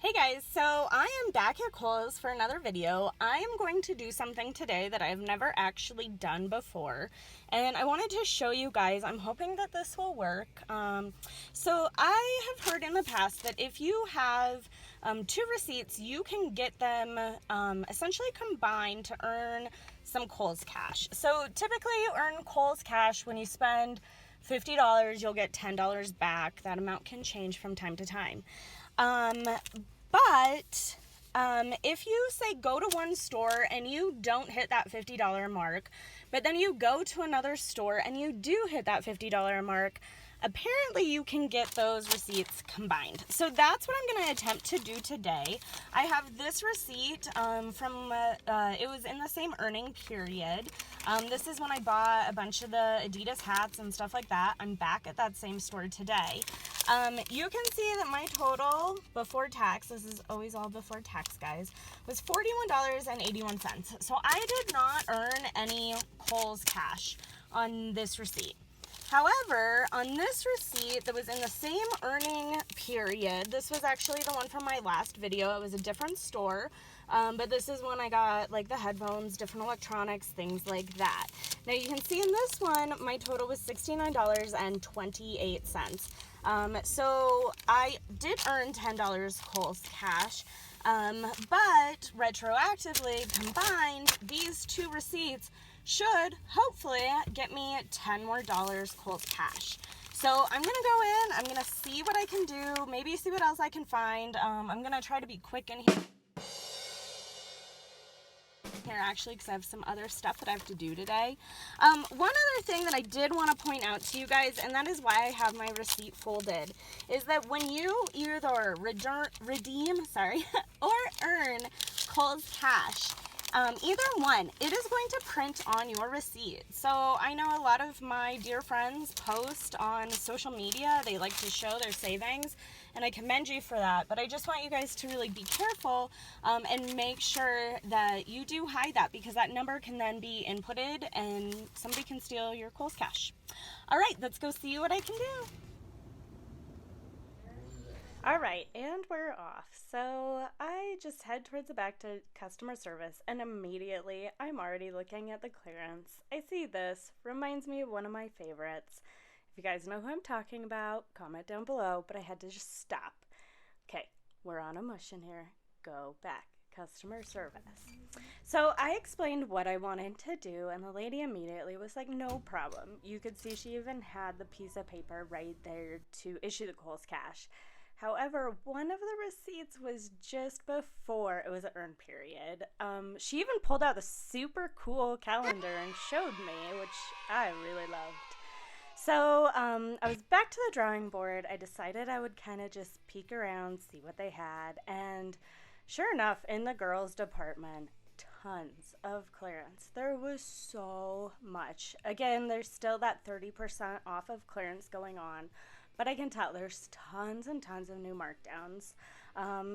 Hey guys, so I am back at Kohls for another video. I am going to do something today that I've never actually done before, and I wanted to show you guys. I'm hoping that this will work. So I have heard in the past that if you have two receipts, you can get them essentially combined to earn some Kohls cash. So typically you earn Kohls cash when you spend $50, you'll get $10 back. That amount can change from time to time. But if you say go to one store and you don't hit that $50 mark, but then you go to another store and you do hit that $50 mark, apparently you can get those receipts combined. So that's what I'm going to attempt to do today. I have this receipt from, it was in the same earning period. This is when I bought a bunch of the Adidas hats and stuff like that. I'm back at that same store today. You can see that my total before tax, this is always all before tax, guys, was $41.81. So I did not earn any Kohls cash on this receipt. However, on this receipt that was in the same earning period, this was actually the one from my last video. It was a different store, but this is when I got like the headphones, different electronics, things like that. Now you can see in this one, my total was $69.28. So I did earn $10 Kohls cash, but retroactively combined, these two receipts should hopefully get me $10 more Kohls cash. So I'm gonna go in, I'm gonna see what I can do, maybe see what else I can find. I'm gonna try to be quick in here actually, because I have some other stuff that I have to do today. One other thing that I did want to point out to you guys, and that is why I have my receipt folded, is that when you either redeem or earn Kohls cash, either one, it is going to print on your receipt. So I know a lot of my dear friends post on social media. They like to show their savings, and I commend you for that. But I just want you guys to really be careful and make sure that you do hide that, because that number can then be inputted and somebody can steal your Kohls cash. All right, let's go see what I can do. All right, and we're off. So I just head towards the back to customer service, and immediately I'm already looking at the clearance. I see this, reminds me of one of my favorites. If you guys know who I'm talking about, comment down below, but I had to just stop. Okay, we're on a mission here. Go back. Customer service. So I explained what I wanted to do, and the lady immediately was like, no problem. You could see she even had the piece of paper right there to issue the Kohls cash. However, one of the receipts was just before it was an earn period. She even pulled out the super cool calendar and showed me, which I really loved. So I was back to the drawing board. I decided I would kind of just peek around, see what they had, and sure enough, in the girls' department, tons of clearance. There was so much. Again, there's still that 30% off of clearance going on, but I can tell there's tons and tons of new markdowns.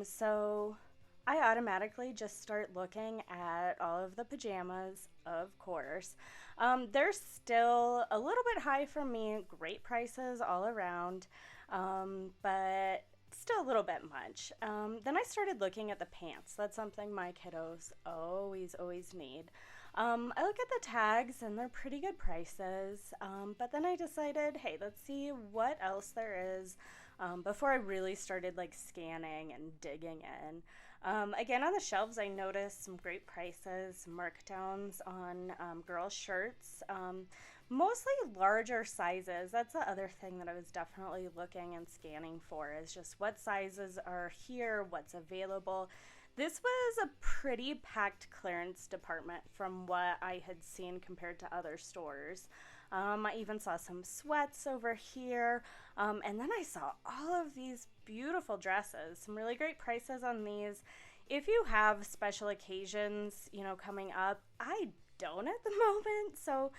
So I automatically just start looking at all of the pajamas, of course. They're still a little bit high for me, great prices all around, but still a little bit much. Then I started looking at the pants. That's something my kiddos always need. I look at the tags and they're pretty good prices, but then I decided, hey, let's see what else there is before I really started like scanning and digging in. Again, on the shelves, I noticed some great prices, some markdowns on girls' shirts, mostly larger sizes. That's the other thing that I was definitely looking and scanning for, is just what sizes are here, what's available. This was a pretty packed clearance department from what I had seen compared to other stores. I even saw some sweats over here, and then I saw all of these beautiful dresses, some really great prices on these. If you have special occasions, coming up, I don't at the moment, so,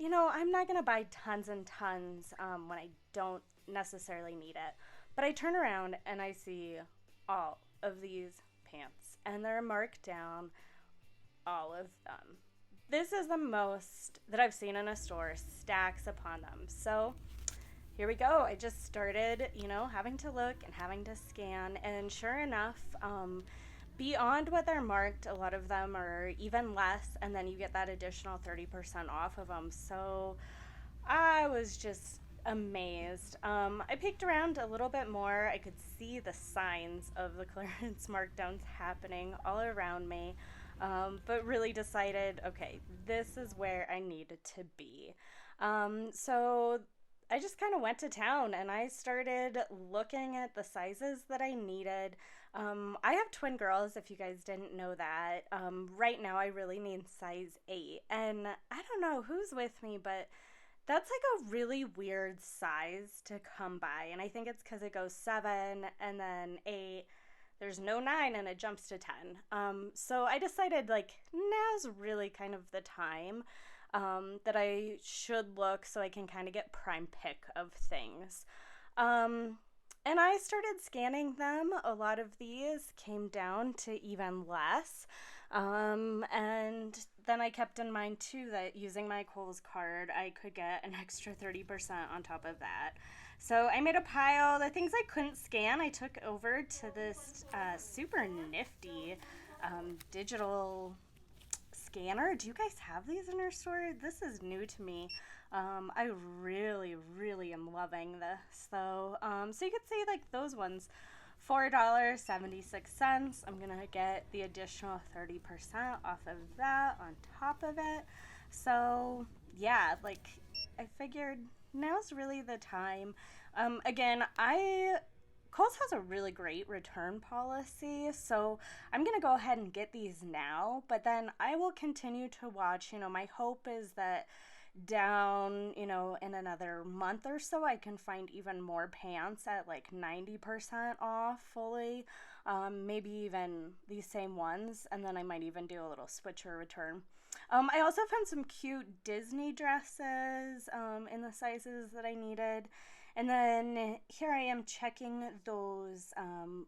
I'm not going to buy tons and tons when I don't necessarily need it. But I turn around and I see all of these pants, and they're marked down, all of them. This is the most that I've seen in a store, stacks upon them. So Here we go. I just started, having to look and having to scan, and sure enough, beyond what they're marked, a lot of them are even less, and then you get that additional 30% off of them. So I was just amazed. I peeked around a little bit more. I could see the signs of the clearance markdowns happening all around me, but really decided, okay, this is where I needed to be. So I just kind of went to town and I started looking at the sizes that I needed. I have twin girls, if you guys didn't know that. Right now, I really need size 8. And I don't know who's with me, but that's like a really weird size to come by. And I think it's because it goes 7 and then 8. There's no 9 and it jumps to 10. So I decided like now's really kind of the time that I should look so I can kind of get prime pick of things. And I started scanning them. A lot of these came down to even less. And then I kept in mind too that using my Kohl's card, I could get an extra 30% on top of that. So I made a pile. The things I couldn't scan, I took over to this super nifty digital scanner. Do you guys have these in your store? This is new to me. I really, really am loving this though. So you could see like those ones, $4.76. I'm gonna get the additional 30% off of that on top of it. So yeah, like I figured now's really the time. Again, Kohl's has a really great return policy, so I'm going to go ahead and get these now, but then I will continue to watch. My hope is that down, in another month or so, I can find even more pants at like 90% off fully, maybe even these same ones, and then I might even do a little switch or return. I also found some cute Disney dresses in the sizes that I needed. And then here I am checking those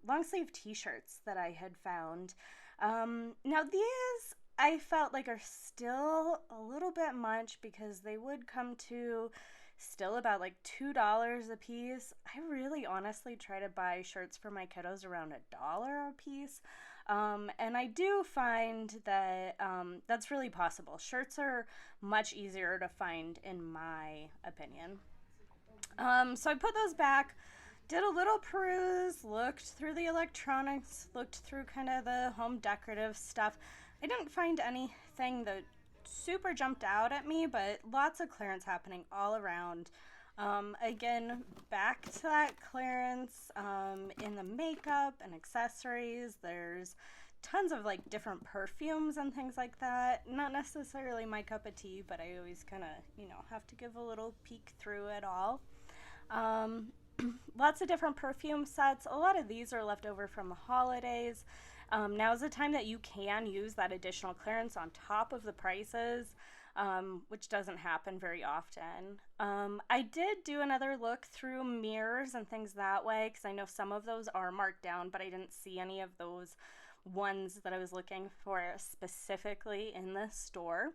long sleeve t-shirts that I had found. Now these I felt like are still a little bit much because they would come to still about like $2 a piece. I really honestly try to buy shirts for my kiddos around $1 a piece. And I do find that that's really possible. Shirts are much easier to find in my opinion. So I put those back, did a little peruse, looked through the electronics, looked through kind of the home decorative stuff. I didn't find anything that super jumped out at me, but lots of clearance happening all around. Again, back to that clearance in the makeup and accessories. There's tons of like different perfumes and things like that. Not necessarily my cup of tea, but I always kind of, have to give a little peek through it all. Um, Lots of different perfume sets. A lot of these are left over from the holidays. Now is the time that you can use that additional clearance on top of the prices, which doesn't happen very often. I did do another look through mirrors and things that way because I know some of those are marked down, but I didn't see any of those ones that I was looking for specifically in the store.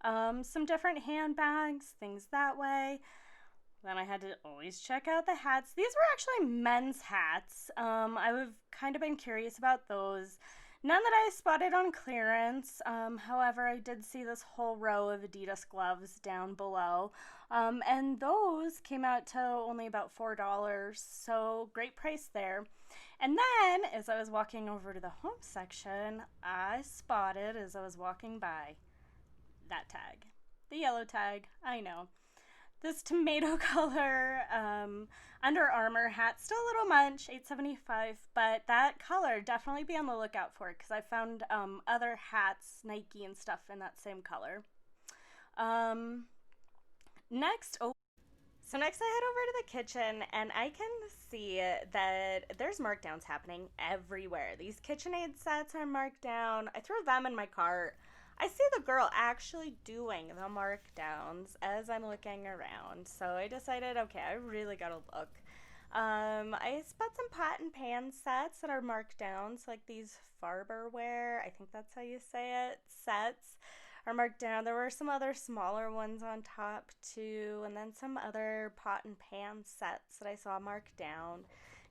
Some different handbags, things that way. Then I had to always check out the hats. These were actually men's hats. I've kind of been curious about those. None that I spotted on clearance. However, I did see this whole row of Adidas gloves down below. And those came out to only about $4. So great price there. And then as I was walking over to the home section, I spotted as I was walking by that tag. The yellow tag, I know. This tomato color Under Armour hat, still a little much, $8.75, but that color, definitely be on the lookout for it because I found other hats, Nike and stuff in that same color. Next, so next I head over to the kitchen and I can see that there's markdowns happening everywhere. These KitchenAid sets are marked down. I threw them in my cart. I see the girl actually doing the markdowns as I'm looking around. So I decided, okay, I really gotta look. I spot some pot and pan sets that are marked down, so like these Farberware, I think that's how you say it, sets. are marked down. There were some other smaller ones on top too, and then some other pot and pan sets that I saw marked down.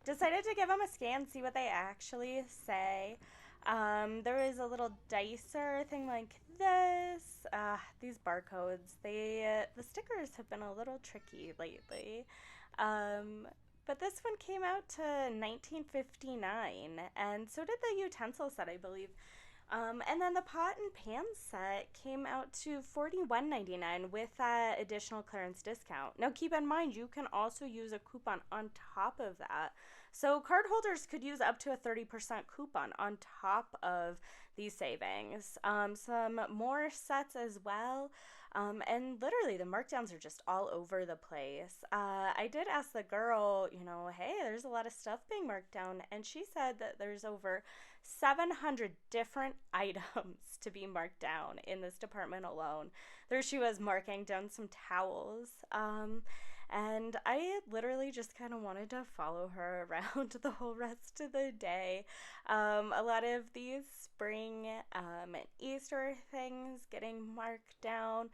Decided to give them a scan, see what they actually say. There was a little dicer thing like this. These barcodes, the stickers have been a little tricky lately. Um, but this one came out to 1959, and so did the utensil set, I believe. And then the pot and pan set came out to $41.99 with that additional clearance discount. Now, keep in mind, you can also use a coupon on top of that. So, card holders could use up to a 30% coupon on top of these savings. Some more sets as well. And literally, the markdowns are just all over the place. I did ask the girl, hey, there's a lot of stuff being marked down. And she said that there's over 700 different items to be marked down in this department alone. There she was marking down some towels. And I literally just kind of wanted to follow her around the whole rest of the day. A lot of these spring and Easter things getting marked down.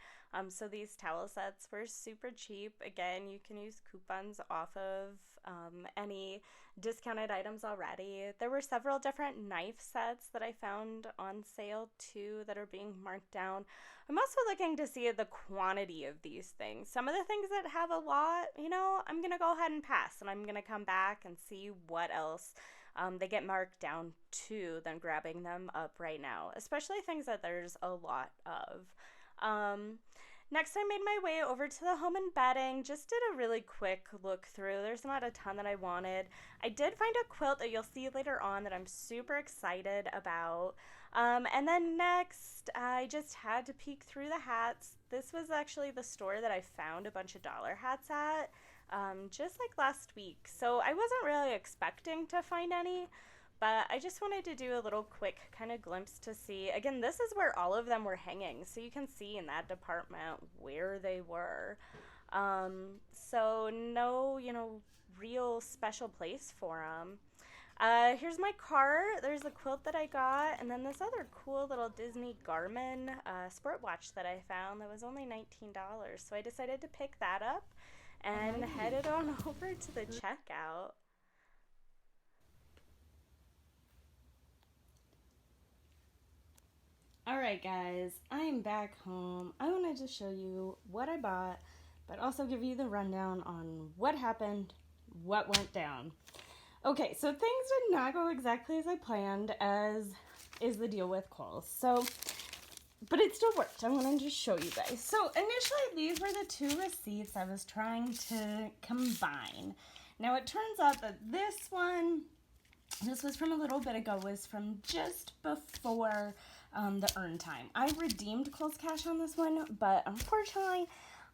So these towel sets were super cheap. Again, you can use coupons off of any discounted items already. There were several different knife sets that I found on sale too that are being marked down. I'm also looking to see the quantity of these things. Some of the things that have a lot, I'm going to go ahead and pass, and I'm going to come back and see what else they get marked down to than grabbing them up right now, especially things that there's a lot of. Next, I made my way over to the home and bedding, just did a really quick look through. There's not a ton that I wanted. I did find a quilt that you'll see later on that I'm super excited about. And then next, I just had to peek through the hats. This was actually the store that I found a bunch of dollar hats at, just like last week. So I wasn't really expecting to find any, but I just wanted to do a little quick kind of glimpse to see. Again, this is where all of them were hanging, so you can see in that department where they were. So no, real special place for them. Here's my cart. There's a quilt that I got, and then this other cool little Disney Garmin sport watch that I found that was only $19. So I decided to pick that up and headed on over to the checkout. Alright guys, I'm back home. I wanted to show you what I bought, but also give you the rundown on what happened, what went down. Okay, so things did not go exactly as I planned, as is the deal with Kohls. But it still worked. I wanted to show you guys. So initially, these were the two receipts I was trying to combine. Now it turns out that this was from a little bit ago, was from just before the earn time. I redeemed Kohl's cash on this one, but unfortunately,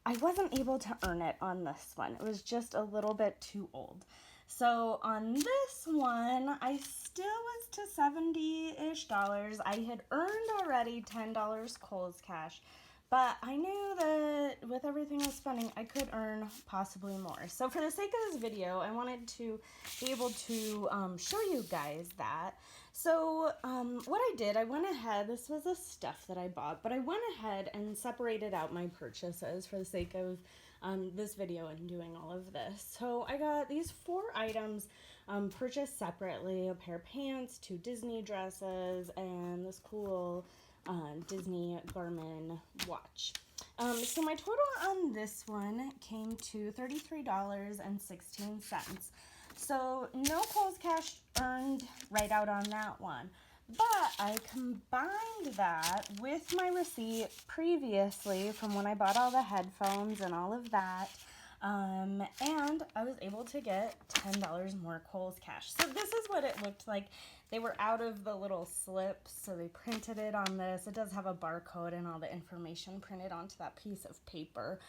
I wasn't able to earn it on this one. It was just a little bit too old. So on this one, I still was to $70-ish. I had earned already $10 Kohl's cash, but I knew that with everything I was spending, I could earn possibly more. So for the sake of this video, I wanted to be able to show you guys that. So what I did, I went ahead, this was the stuff that I bought, but I went ahead and separated out my purchases for the sake of this video and doing all of this. So I got these 4 items purchased separately: a pair of pants, 2 Disney dresses, and this cool Disney Garmin watch. So my total on this one came to $33.16. So no Kohl's cash earned right out on that one. But I combined that with my receipt previously from when I bought all the headphones and all of that. And I was able to get $10 more Kohl's cash. So this is what it looked like. They were out of the little slips, so they printed it on this. It does have a barcode and all the information printed onto that piece of paper.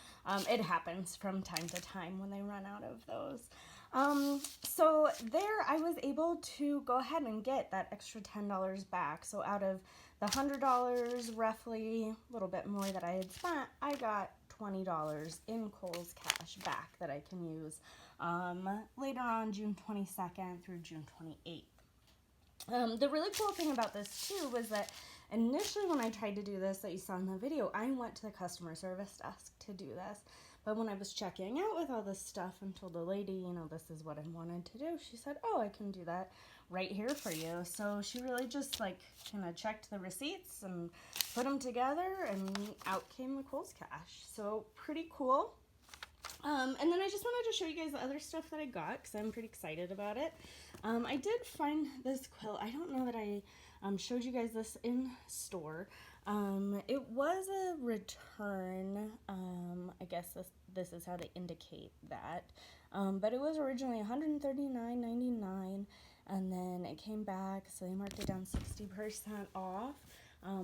It happens from time to time when they run out of those. So there I was able to go ahead and get that extra $10 back. So out of the $100 roughly, a little bit more that I had spent, I got $20 in Kohl's cash back that I can use later on June 22nd through June 28th. The really cool thing about this too was that Initially, when I tried to do this that you saw in the video, I went to the customer service desk to do this. But when I was checking out with all this stuff and told the lady, you know, this is what I wanted to do, she said, oh, I can do that right here for you. So she really just like kind of checked the receipts and put them together, and out came the Kohl's cash. So pretty cool. And then I just wanted to show you guys the other stuff that I got because I'm pretty excited about it. I did find this quilt. I don't know that I showed you guys this in store. It was a return. I guess this is how to indicate that. But it was originally $139.99, and then it came back, so they marked it down 60% off.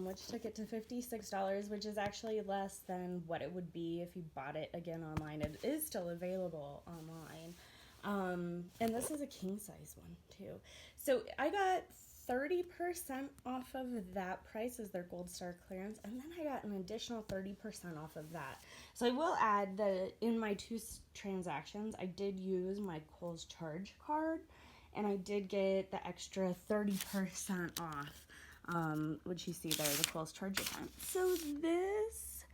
Which took it to $56, which is actually less than what it would be if you bought it again online. It is still available online. And this is a king size one too. So I got 30% off of that price as their Gold Star clearance, and then I got an additional 30% off of that. So I will add that in my two transactions, I did use my Kohl's charge card, and I did get the extra 30% off. Which you see there, the Kohl's charge account. So this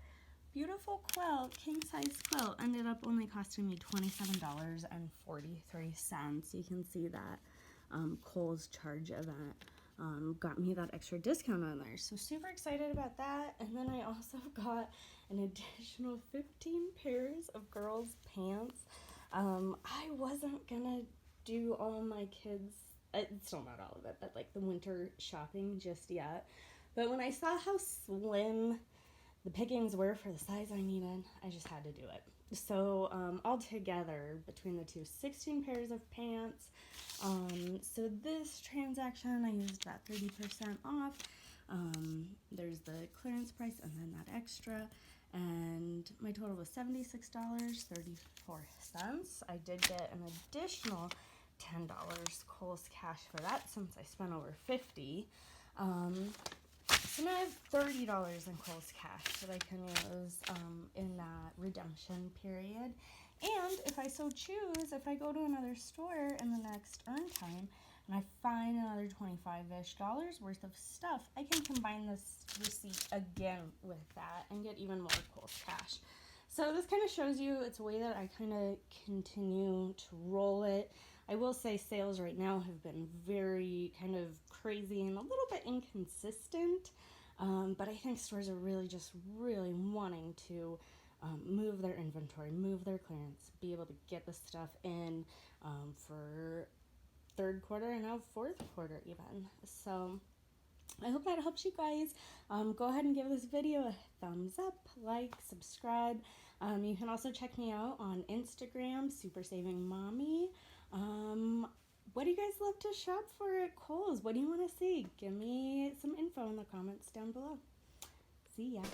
beautiful quilt, king size quilt, ended up only costing me $27.43. You can see that Kohl's charge event got me that extra discount on there. So super excited about that. And then I also got an additional 15 pairs of girls' pants. I wasn't gonna do all my kids', still not all of it, but like the winter shopping just yet. But when I saw how slim the pickings were for the size I needed, I just had to do it. So altogether, between the two, 16 pairs of pants. So this transaction, I used about 30% off. There's the clearance price and then that extra. And my total was $76.34. I did get an additional $10 Kohl's cash for that since I spent over $50. So now I have $30 in Kohl's cash that I can use in that redemption period. And if I so choose, if I go to another store in the next earn time and I find another $25-ish worth of stuff, I can combine this receipt again with that and get even more Kohl's cash. So this kind of shows you it's a way that I kind of continue to roll it. I will say sales right now have been very kind of crazy and a little bit inconsistent, but I think stores are really wanting to move their inventory, move their clearance, be able to get the stuff in for third quarter and now fourth quarter even. So I hope that helps you guys. Go ahead and give this video a thumbs up, like, subscribe. You can also check me out on Instagram, Super Saving Mommy. What do you guys love to shop for at Kohl's? What do you want to see? Give me some info in the comments down below. See ya.